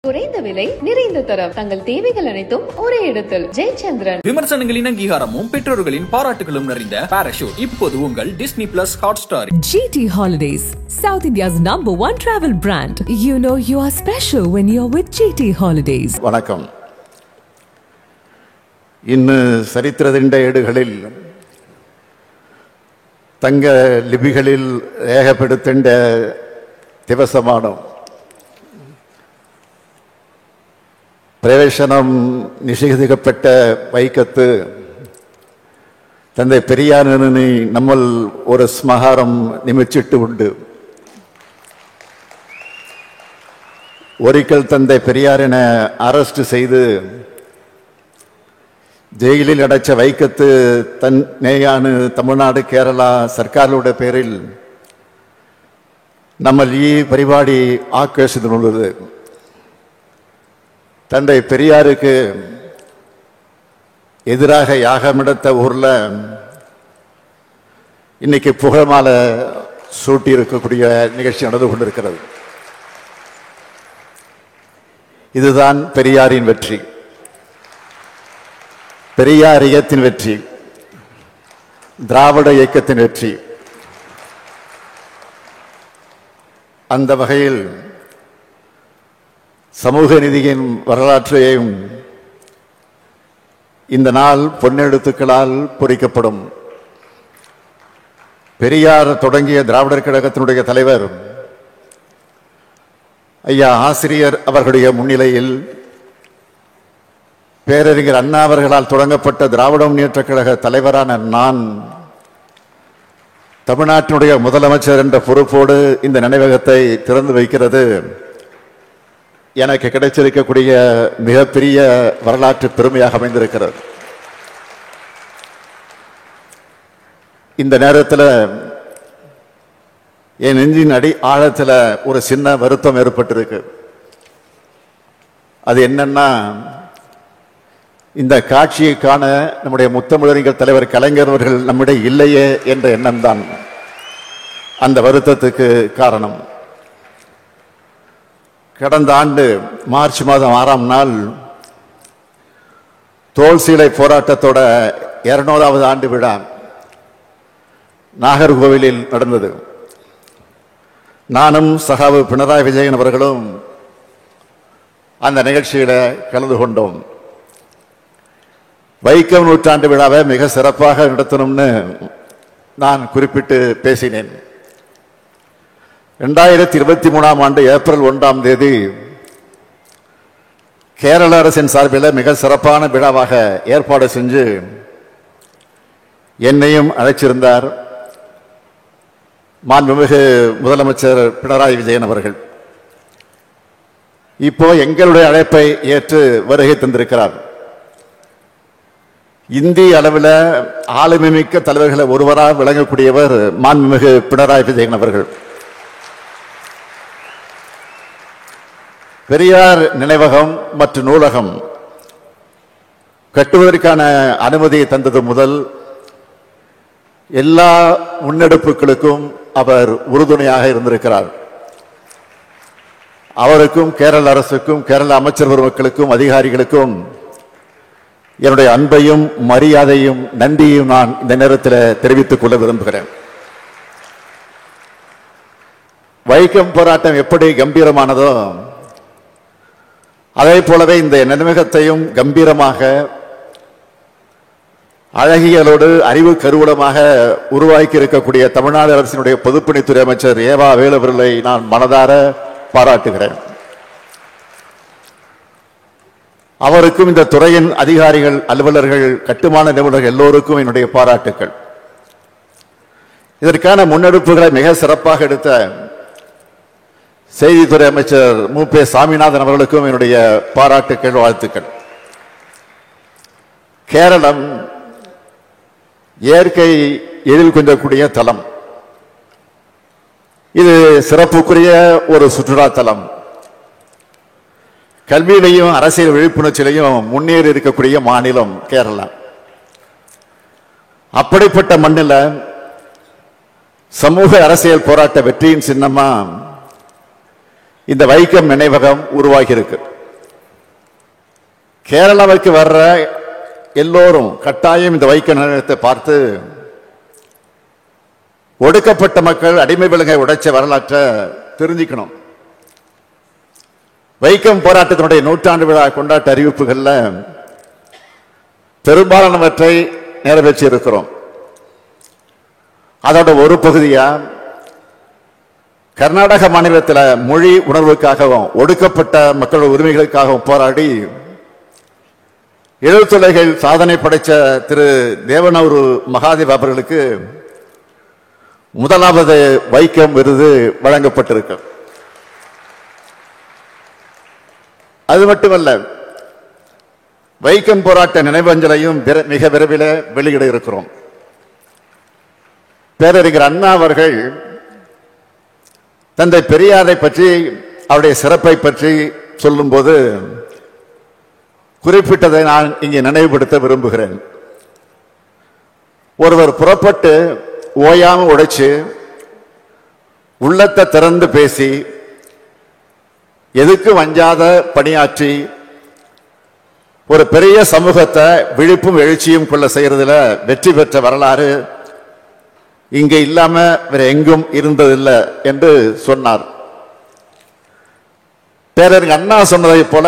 குறைந்த விலை நிறைந்த தரம் தங்கள் தேவைகள் அனைத்தும் ஒரே இடத்தில் ஜெயச்சந்திரன். விமர்சனங்களின் அங்கீகாரமும் பெற்றோர்களின் பாராட்டுகளும் நிறைந்த பாராஷூட் இப்போது உங்கள் Disney plus Hotstar. GT Holidays, South India's #1 travel brand. You know you are special when you're with GT Holidays. வணக்கம். இன்னு சரித்திரதிண்ட ஏடுகளில் தங்க லிபிகளில் ஏகப்படுத்திண்ட திவசமானம் பிரவேசனம் நிஷேதிக்கப்பட்ட வைக்கத்து தந்தை பெரியாரினை நம்மள் ஒரு ஸ்மகாரம் நிமிச்சிட்டு உண்டு. ஒரிக்கல் தந்தை பெரியாரின அரெஸ்ட் செய்து ஜெயிலில் அடைச்ச வைக்கத்து தன் நேயானு தமிழ்நாடு கேரளா சர்க்காரோட பேரில் நம்ம ஈ பரிபாடி ஆக்கேஷித்துள்ளது. தந்தை பெரியாருக்கு எதிராக யாகமிடத்த ஊர்ல இன்னைக்கு புகழ்மாலை சூட்டி இருக்கக்கூடிய நிகழ்ச்சி நடந்து கொண்டிருக்கிறது. இதுதான் பெரியாரின் வெற்றி, பெரியார் இயக்கத்தின் வெற்றி, திராவிட இயக்கத்தின் வெற்றி. அந்த வகையில் சமூக நீதியின் வரலாற்றையும் இந்த நாள் பொன்னெழுத்துக்களால் பொறிக்கப்படும். பெரியார் தொடங்கிய திராவிடர் கழகத்தினுடைய தலைவர் ஐயா ஆசிரியர் அவர்களுடைய முன்னிலையில் பேரறிஞர் அண்ணா அவர்களால் தொடங்கப்பட்ட திராவிட முன்னேற்ற கழக தலைவரான நான் தமிழ்நாட்டினுடைய முதலமைச்சர் என்ற பொறுப்போடு இந்த நினைவகத்தை திறந்து வைக்கிறது எனக்கு கிடைச்சிருக்கக்கூடிய மிகப்பெரிய வரலாற்று பெருமையாக அமைந்திருக்கிறது. இந்த நேரத்தில் என் நெஞ்சின் அடி ஆழத்தில் ஒரு சின்ன வருத்தம் ஏற்பட்டிருக்கு. அது என்னன்னா, இந்த காட்சியை காண நம்முடைய முத்தமிழறிஞர் தலைவர் கலைஞர் அவர்கள் நம்மிடையே இல்லையே என்ற எண்ணம் தான் அந்த வருத்தத்துக்கு காரணம். கடந்த ஆண்டு மார்ச் மாதம் 6ஆம் நாள் தோல் சீலை போராட்டத்தோட 200வது ஆண்டு விழா நாகர்கோவிலில் நடந்தது. நானும் சகாவு பினராயி விஜயன் அவர்களும் அந்த நிகழ்ச்சியில கலந்து கொண்டோம். வைக்கம் நூற்றாண்டு விழாவை மிக சிறப்பாக நடத்தணும்னு நான் குறிப்பிட்டு பேசினேன். 2023ஆம் ஆண்டு ஏப்ரல் 1ஆம் தேதி கேரள அரசின் சார்பில் மிக சிறப்பான விழாவாக ஏற்பாடு செஞ்சு என்னையும் அழைச்சிருந்தார் மாண்புமிகு முதலமைச்சர் பினராயி விஜயன் அவர்கள். இப்போ எங்களுடைய அழைப்பை ஏற்று வருகை தந்திருக்கிறார். இந்திய அளவில் ஆளுமைமிக்க தலைவர்களை ஒருவராக விளங்கக்கூடியவர் மாண்புமிகு பினராயி விஜயன் அவர்கள். பெரியார் நினைவகம் மற்றும் நூலகம் கட்டுவதற்கான அனுமதியை தந்தது முதல் எல்லா முன்னெடுப்புகளுக்கும் அவர் உறுதுணையாக இருந்திருக்கிறார். அவருக்கும் கேரள அரசுக்கும் கேரள அமைச்சர் பெருமக்களுக்கும் அதிகாரிகளுக்கும் என்னுடைய அன்பையும் மரியாதையும் நன்றியும் நான் இந்த நேரத்தில் தெரிவித்துக் கொள்ள விரும்புகிறேன். வைக்கம் போராட்டம் எப்படி கம்பீரமானதோ அதே போலவே இந்த நினைவகத்தையும் கம்பீரமாக அழகியலோடு அறிவு கருவூலமாக உருவாக்கி இருக்கக்கூடிய தமிழ்நாடு அரசினுடைய பொதுப்பணித்துறை அமைச்சர் ஏவா வேலு அவர்களை நான் மனதார பாராட்டுகிறேன். அவருக்கும் இந்த துறையின் அதிகாரிகள், அலுவலர்கள், கட்டுமான நிபுணர்கள் எல்லோருக்கும் என்னுடைய பாராட்டுக்கள். இதற்கான முன்னெடுப்புகளை மிக சிறப்பாக எடுத்த செய்தித்துறை அமைச்சர் மு.பே. சாமிநாதன் அவர்களுக்கும் என்னுடைய பாராட்டுக்கள், வாழ்த்துக்கள். கேரளம் இயற்கை எழில் கொஞ்சக்கூடிய தலம். இது சிறப்புக்குரிய ஒரு சுற்றுலா தலம். கல்வியிலையும் அரசியல் விழிப்புணர்ச்சியிலையும் முன்னேறி இருக்கக்கூடிய மாநிலம் கேரளா. அப்படிப்பட்ட மண்ணில் சமூக அரசியல் போராட்ட வெற்றியின் சின்னமா இந்த வைக்கம் நினைவகம் உருவாகி இருக்கு. கேரளாவுக்கு வர்ற எல்லோரும் கட்டாயம் இந்த வைக்கம் நிலையத்தை பார்த்து ஒடுக்கப்பட்ட மக்கள் அடிமை விலங்கை உடைச்ச வரலாற்றை தெரிஞ்சுக்கணும். வைக்கம் போராட்டத்தினுடைய 100ஆண்டு விழா கொண்டாட்ட அறிவிப்புகள்ல பெரும்பாலானவற்றை நிறைவேற்றி இருக்கிறோம். அதோட ஒரு பகுதியா கர்நாடக மாநிலத்தில் மொழி உணர்வுக்காகவும் ஒடுக்கப்பட்ட மக்கள் உரிமைகளுக்காகவும் போராடி எழுத்துலகில் சாதனை படைத்த திரு தேவனூரு மகாதேவ் அவர்களுக்கு முதலாவது வைக்கம் விருது வழங்கப்பட்டிருக்கு. அது மட்டுமல்ல, வைக்கம் போராட்ட நினைவஞ்சலையும் மிக விரைவில் வெளியிட இருக்கிறோம். பேரறிஞர் அண்ணா அவர்கள் தந்தை பெரியாரை பற்றி அவருடைய சிறப்பை பற்றி சொல்லும்போது குறிப்பிட்டதை நான் இங்கே நினைவுபடுத்த விரும்புகிறேன். ஒருவர் புறப்பட்டு ஓயாம உடைச்சு உள்ளத்தை திறந்து பேசி எதுக்கு வஞ்சாத பணியாற்றி ஒரு பெரிய சமூகத்தை விழிப்பும் எழுச்சியும் கொள்ள செய்யறதுல வெற்றி பெற்ற வரலாறு இங்க இல்லாம வேற எங்கும் இருந்ததில்லை என்று சொன்னார். பேரறிஞர் அண்ணா சொன்னதை போல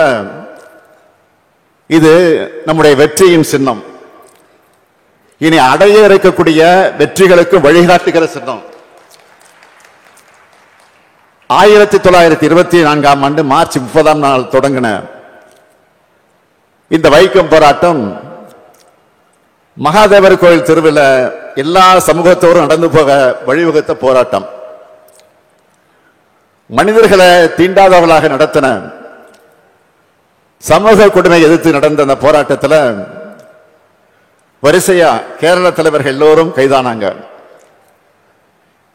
இது நம்முடைய வெற்றியின் சின்னம். இனி அடைய இருக்கக்கூடிய வெற்றிகளுக்கு வழிகாட்டுகிற சின்னம். 1924ஆம் ஆண்டு மார்ச் 30ஆம் நாள் தொடங்கின இந்த வைக்கம் போராட்டம் மகாதேவர் கோயில் தெருவில் எல்லா சமூகத்தோரும் நடந்து போக வழிவகுத்த போராட்டம். மனிதர்களை தீண்டாதவர்களாக நடத்தின சமூக கொடுமை எதிர்த்து நடந்த அந்த போராட்டத்தில் வரிசையா கேரள தலைவர்கள் எல்லோரும் கைதானாங்க.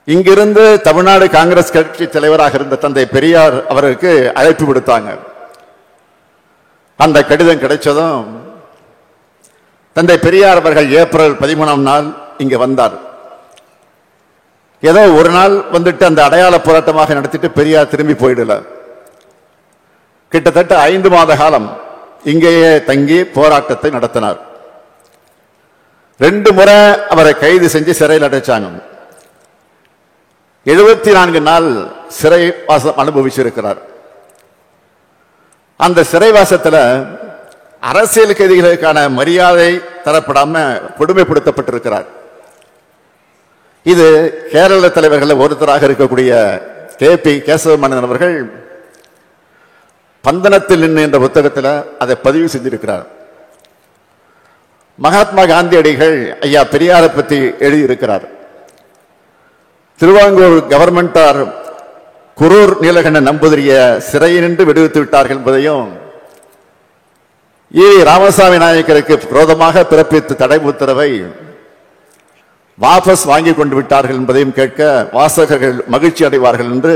இங்கிருந்து தமிழ்நாடு காங்கிரஸ் கட்சி தலைவராக இருந்த தந்தை பெரியார் அவருக்கு அழைப்பு விடுத்தாங்க. அந்த கடிதம் கிடைச்சதும் தந்தை பெரியார் அவர்கள் ஏப்ரல் 13ஆம் நாள் இங்க வந்தார். ஏதோ ஒரு நாள் வந்துட்டு அந்த அடையாள போராட்டமாக நடத்திட்டு பெரியார் திரும்பி போயிடல. கிட்டத்தட்ட 5 மாத காலம் இங்கேயே தங்கி போராட்டத்தை நடத்தினார். 2 முறை அவரை கைது செஞ்சு சிறையில் அடைச்சாங்க. 74 நாள் சிறை வாசம் அனுபவிச்சிருக்கிறார். அந்த சிறைவாசத்தில் அரசியல் கைதிகளுக்கான மரியாதை தரப்படாம கொடுமைப்படுத்தப்பட்டிருக்கிறார். இது கேரள தலைவர்கள் ஒருத்தராக இருக்கக்கூடிய KP கேசவமேனன் அவர்கள் பந்தனத்தில் நின்று என்ற புத்தகத்தில் அதை பதிவு செஞ்சிருக்கிறார். மகாத்மா காந்தியடிகள் ஐயா பெரியாரை பற்றி எழுதியிருக்கிறார். திருவாங்கூர் கவர்மெண்டார் குரூர் நீலகண்ட நம்பூதிரிய சிறையினின்று விடுவித்து விட்டார்கள் என்பதையும் ராமசாமி நாயக்கருக்கு விரோதமாக பிறப்பித்த தடை உத்தரவை வாபஸ் வாங்கி கொண்டு விட்டார்கள் என்பதையும் கேட்க வாசகர்கள் மகிழ்ச்சி அடைவார்கள் என்று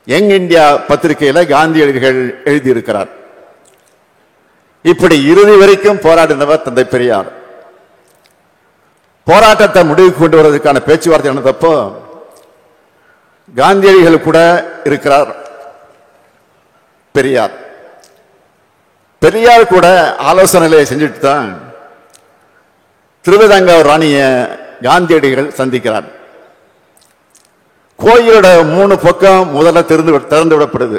யங் இந்தியா பத்திரிகையில காந்தியடிகள் எழுதியிருக்கிறார். இப்படி இறுதி வரைக்கும் போராடினவர் தந்தை பெரியார். போராட்டத்தை முடிவுக்கு கொண்டு வருவதற்கான பேச்சுவார்த்தை நடந்தப்போ காந்தியடிகள் கூட இருக்கிறார். பெரியார் கூட ஆலோசனைகளை செஞ்சுட்டு தான் திருவிதாங்கூர் ராணிய காந்தியடிகள் சந்திக்கிறார். கோயிலோட 3 பக்கம் முதல்ல திறந்து விடப்படுது.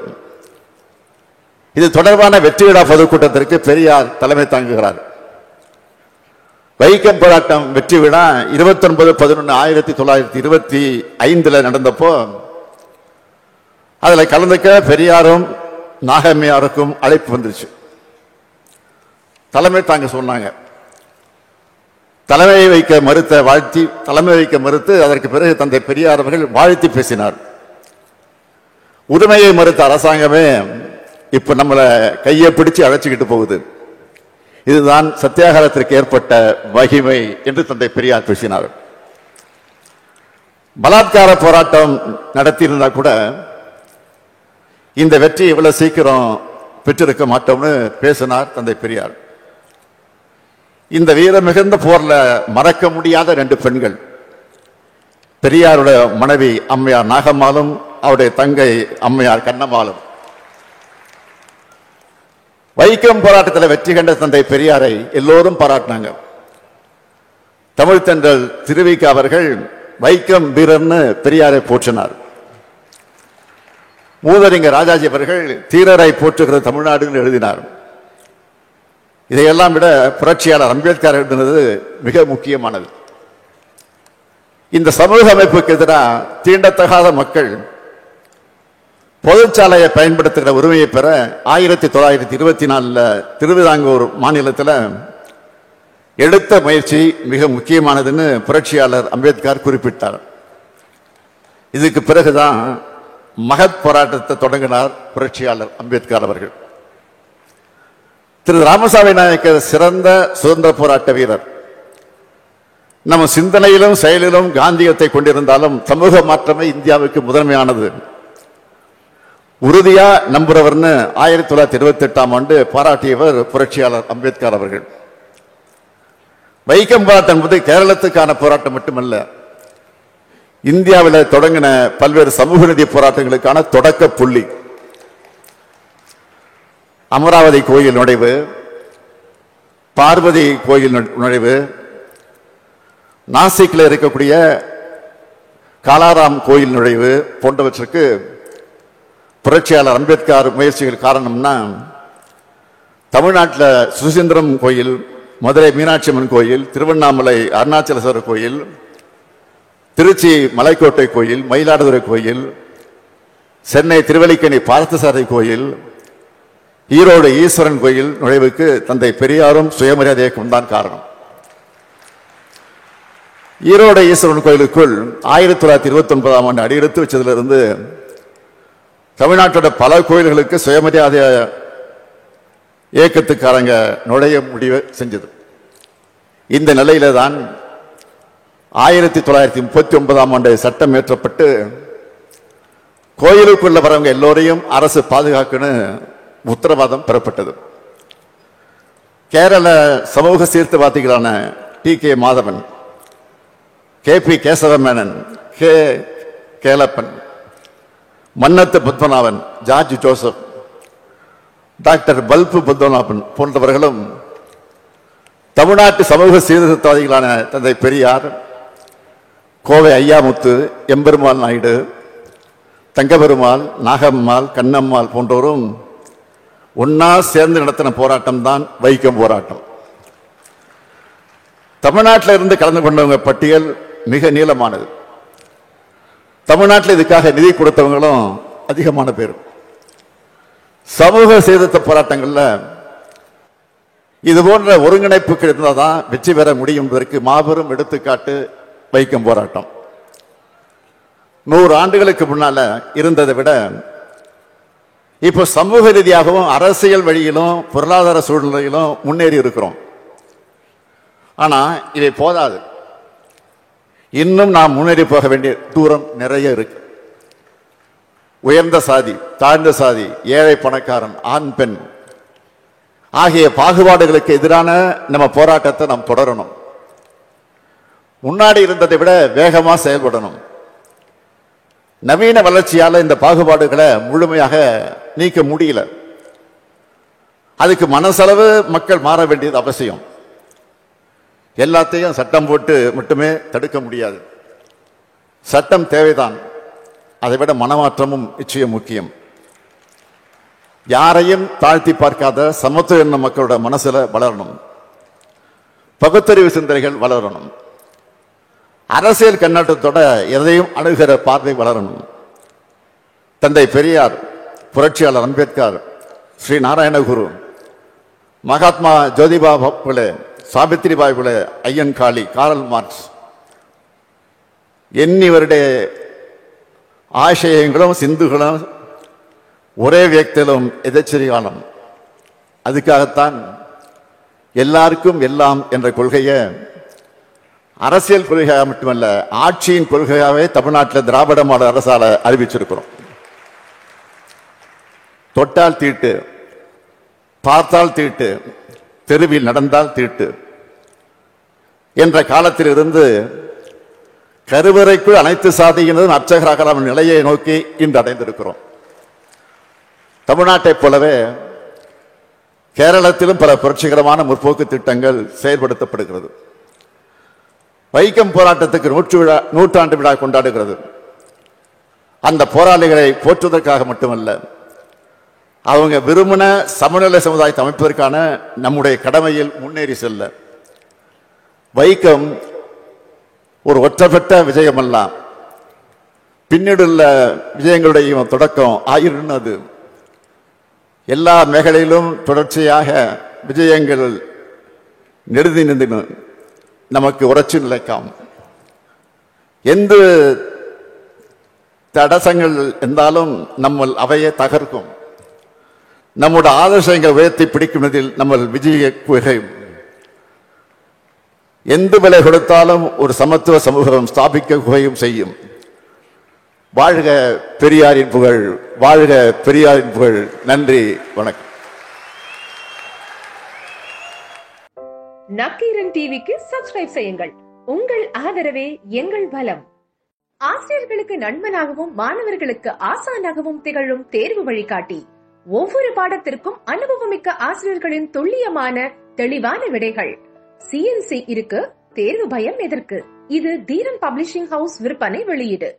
இது தொடர்பான வெற்றி விழா பொதுக்கூட்டத்திற்கு பெரியார் தலைமை தாங்குகிறார். வைக்கம் போராட்டம் வெற்றி விழா 29/11/1925 நடந்தப்போ அதுல கலந்துக்க பெரியாரும் நாகம்மையாருக்கும் அழைப்பு வந்துருச்சு. தலைமை தாங்க சொன்னாங்க. தலைமை வைக்க மறுத்து அதற்கு பிறகு தந்தை பெரியார் அவர்கள் வாழ்த்தி பேசினார். உரிமையை மறுத்த அரசாங்கமே இப்ப நம்மளை கையை பிடிச்சு அழைச்சிக்கிட்டு போகுது. இதுதான் சத்தியாகிரகத்திற்கு ஏற்பட்ட மகிமை என்று தந்தை பெரியார் பேசினார். பலாத்கார போராட்டம் நடத்தியிருந்தா கூட இந்த வெற்றி இவ்வளவு சீக்கிரம் பெற்றிருக்க மாட்டோம்னு பேசினார் தந்தை பெரியார். இந்த வீர மிகுந்த போர்ல மறக்க முடியாத 2 பெண்கள், பெரியாருடைய மனைவி அம்மையார் நாகம்மாளும் அவருடைய தங்கை அம்மையார் கண்ணம்மாளும். வைக்கம் போராட்டத்தில் வெற்றி கண்ட தந்தை பெரியாரை எல்லோரும் பாராட்டினாங்க. தமிழ் தென்றல் திருவிக அவர்கள் வைக்கம் வீரர்னு பெரியாரை போற்றினார். மூதறிஞர் ராஜாஜி அவர்கள் தீரரை போற்றுகிற தமிழ்நாடுன்னு எழுதினார். இதையெல்லாம் விட புரட்சியாளர் அம்பேத்கர் எழுதினது மிக முக்கியமானது. இந்த சமூக அமைப்புக்கு எதிராக தீண்டத்தகாத மக்கள் பொதுச்சாலையை பயன்படுத்துகிற உரிமையை பெற 1924 திருவிதாங்கூர் மாநிலத்தில் எடுத்த முயற்சி மிக முக்கியமானதுன்னு புரட்சியாளர் அம்பேத்கர் குறிப்பிட்டார். இதுக்கு பிறகுதான் மகத் போராட்டத்தை தொடங்கினார் புரட்சியாளர் அம்பேத்கர் அவர்கள். திரு ராமசாமி நாயக்கர் சிறந்த சுதந்திர போராட்ட வீரர். நம்ம சிந்தனையிலும் செயலிலும் காந்தியத்தை கொண்டிருந்தாலும் சமூக மாற்றமே இந்தியாவுக்கு முதன்மையானது உறுதியா நம்புறவர்னு 1928ஆம் ஆண்டு பாராட்டியவர் புரட்சியாளர் அம்பேத்கர் அவர்கள். வைக்கம் போராட்டம் என்பது கேரளத்துக்கான போராட்டம் மட்டுமல்ல, இந்தியாவில் தொடங்கின பல்வேறு சமூக நீதி போராட்டங்களுக்கான தொடக்க புள்ளி. அமராவதி கோயில் நுழைவு, பார்வதி கோயில் நுழைவு, நாசிக்கில் இருக்கக்கூடிய காலாராம் கோயில் நுழைவு போன்றவற்றுக்கு புரட்சியாளர் அம்பேத்கர் முயற்சிகள் காரணம்னா, தமிழ்நாட்டில் சுசீந்திரம் கோயில், மதுரை மீனாட்சி அம்மன் கோயில், திருவண்ணாமலை அருணாச்சலேஸ்வரர் கோயில், திருச்சி மலைக்கோட்டை கோயில், மயிலாடுதுறை கோயில், சென்னை திருவல்லிக்கேணி பார்த்தசாரதி கோயில், ஈரோடு ஈஸ்வரன் கோயில் நுழைவுக்கு தந்தை பெரியாரும் சுயமரியாதை இயக்கம் தான் காரணம். ஈரோடு ஈஸ்வரன் கோயிலுக்குள் 1929ஆம் ஆண்டு அடியெடுத்து வச்சதிலிருந்து தமிழ்நாட்டோட பல கோயில்களுக்கு சுயமரியாதை இயக்கத்துக்காரங்க நுழைய முடிவு செஞ்சது. இந்த நிலையில தான் 1939ஆம் ஆண்டு சட்டம் இயற்றப்பட்டு கோயிலுக்குள்ள வரவங்க எல்லோரையும் அரசு பாதுகாக்கணும் உத்தரவாதம் பெறப்பட்டது. கேரள சமூக சீர்திருத்தவாதிகளான TK Madhavan, KP Kesava Menon, K Kelappan, Mannathu Padmanabhan, George Joseph, doctor bulb Padmanabhan போன்றவர்களும் தமிழ்நாட்டு சமூக சீர்திருத்தவாதிகளான தந்தை பெரியார், கோவை ஐயாமுத்து, எம்பெருமாள் நாயுடு, தங்கபெருமாள், நாகம்மாள், கண்ணம்மாள் போன்றோரும் ஒன்னா சேர்ந்து நடத்தின போராட்டம் தான் வைக்கம் போராட்டம். தமிழ்நாட்டில் இருந்து கலந்து கொண்டவங்க பட்டியல் மிக நீளமானது. தமிழ்நாட்டில் இதுக்காக நிதி கொடுத்தவங்களும் அதிகமான பேர். சமூக சீர்திருத்த போராட்டங்கள்ல இது போன்ற ஒருங்கிணைப்புக்கு இருந்தால் தான் வெற்றி பெற முடியும் என்பதற்கு மாபெரும் எடுத்துக்காட்டு வைக்கம் போராட்டம். 100 ஆண்டுகளுக்கு முன்னால இருந்ததை விட இப்போ சமூக ரீதியாகவும் அரசியல் வழியிலும் பொருளாதார சூழ்நிலையிலும் முன்னேறி இருக்கிறோம். ஆனா இவை போதாது. இன்னும் நாம் முன்னேறி போக வேண்டிய தூரம் நிறைய இருக்கு. உயர்ந்த சாதி, தாழ்ந்த சாதி, ஏழை பணக்காரன், ஆண் பெண் ஆகிய பாகுபாடுகளுக்கு எதிரான நம்ம போராட்டத்தை நாம் தொடரணும். முன்னாடி இருந்ததை விட வேகமா செயல்படணும். நவீன வளர்ச்சியால இந்த பாகுபாடுகளை முழுமையாக நீக்க முடியல. அதுக்கு மனசளவு மக்கள் மாற வேண்டியது அவசியம். எல்லாத்தையும் சட்டம் போட்டு மட்டுமே தடுக்க முடியாது. சட்டம் தேவைதான், அதை விட மனமாற்றமும் நிச்சயம் முக்கியம். யாரையும் தாழ்த்தி பார்க்காத சமத்துவ எண்ண மக்களோட மனசுல வளரணும். பகுத்தறிவு சிந்தனைகள் வளரணும். அரசியல் கண்ணோட்டத்தோட எதையும் அணுகிற பார்வை வளரணும். தந்தை பெரியார், புரட்சியாளர் அம்பேத்கர், ஸ்ரீ நாராயணகுரு, மகாத்மா ஜோதிபா புலே, சாவித்திரிபாய் புலே, ஐயன் காளி, காரல் மார்க்ஸ் എന്നിവരുടെ ആശയങ്ങളും സിന്ധുകളും ஒரே வியக்திலும் எதிர்ச்சரி காலம். அதுக்காகத்தான் எல்லாருக்கும் எல்லாம் என்ற கொள்கையை அரசியல் கொள்கையாக மட்டுமல்ல, ஆட்சியின் கொள்கையாகவே தமிழ்நாட்டில் திராவிட மாடல் அரசால அறிவிச்சிருக்கிறோம். தொட்டால் தீட்டு, பார்த்தால் தீட்டு, தெருவில் நடந்தால் தீட்டு என்ற காலத்தில் இருந்து கருவறைக்குள் அனைத்து சாதியினரும் அர்ச்சகராகலாம் நிலையை நோக்கி இன்று அடைந்திருக்கிறோம். தமிழ்நாட்டை போலவே கேரளத்திலும் பல புரட்சிகரமான முற்போக்கு திட்டங்கள் செயல்படுத்தப்படுகிறது. வைக்கம் போராட்டத்துக்கு நூற்றாண்டு விழா கொண்டாடுகிறது. அந்த போராளிகளை போற்றுவதற்காக மட்டுமல்ல, அவங்க விரும்பின சமநிலை சமுதாயத்தை அமைப்பதற்கான நம்முடைய கடமையில் முன்னேறி செல்ல. வைக்கம் ஒரு ஒற்றப்பட்ட விஜயம் அல்ல, பின்னீடுள்ள விஜயங்களுடைய தொடக்கம் ஆயிருந்தது. எல்லா மேഖലയിலும் தொடர்ச்சியாக விஜயங்கள் நெருதி நின்று நமக்கு உரைச்சு நிலைக்காம். எந்த தடசங்கள் இருந்தாலும் நம்ம அவையை தகர்க்கும். நம்முடைய ஆதர்சங்கள் உயர்த்தி பிடிக்கும்தில் நம்ம விஜய குகையும். எந்த விலை கொடுத்தாலும் ஒரு சமத்துவ சமூகம் ஸ்தாபிக்க குகையும் செய்யும். வாழ்க பெரியாரின் புகழ், வாழ்க பெரியாரின் புகழ். நன்றி, வணக்கம். நக்கீரன் டிவிக்கு சப்ஸ்கிரைப் செய்யுங்கள். உங்கள் ஆதரவே எங்கள் பலம். ஆசிரியர்களுக்கு நண்பனாகவும் மாணவர்களுக்கு ஆசானாகவும் திகழும் தேர்வு வழிகாட்டி. ஒவ்வொரு பாடத்திற்கும் அனுபவமிக்க ஆசிரியர்களின் துல்லியமான தெளிவான விடைகள். CNC இருக்கு, தேர்வு பயம் எதற்கு? இது தீரன் பப்ளிஷிங் ஹவுஸ் விற்பனை வெளியீடு.